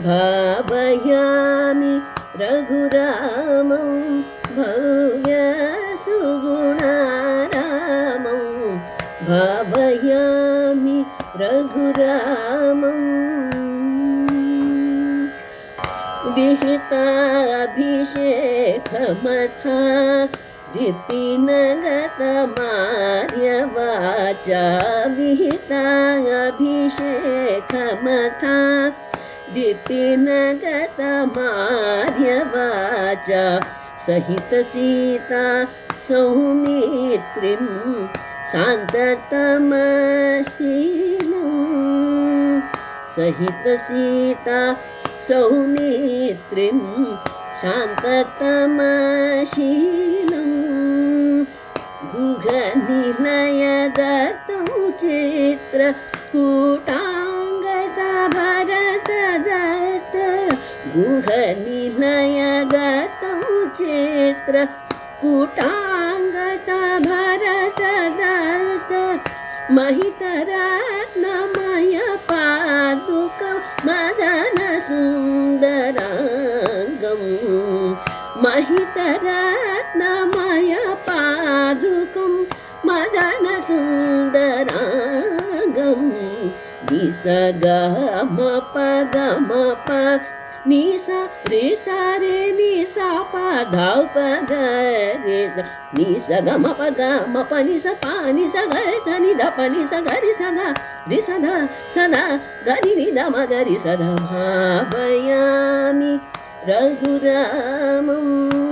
भावयामि रघुरामं भव्यसुगुणारामं भावयामि रघुरामम् विहिताभिषेकमथा विपिनगतमार्यवाचा विहिताभिषेकमथा विपिनगतमार्यवाचा सहितसीता सौमित्रीं शान्ततमशीलं सहितसीता सौमित्रीं शान्ततमशीलं गुहनिलयगतं चित्रकूटाङ्गदभरतदत्त गुहनिलयगतं चित्रकूटाङ्गदभरतदत्त महितरत्नमयपादुकं मदनसुन्दराङ्गम् महितरत्नमयपादुकं मदनसुन्दराङ्गम् निसगमपगमप निसा रे सा रे निसा पधा पग रे सा निसगमपगमप निसा पा निसा ग सा नि ध प निसा ग रि सा ध रि सा ध सदा गरि नि ध म ग रि सा ध भावयामि रघुरामम्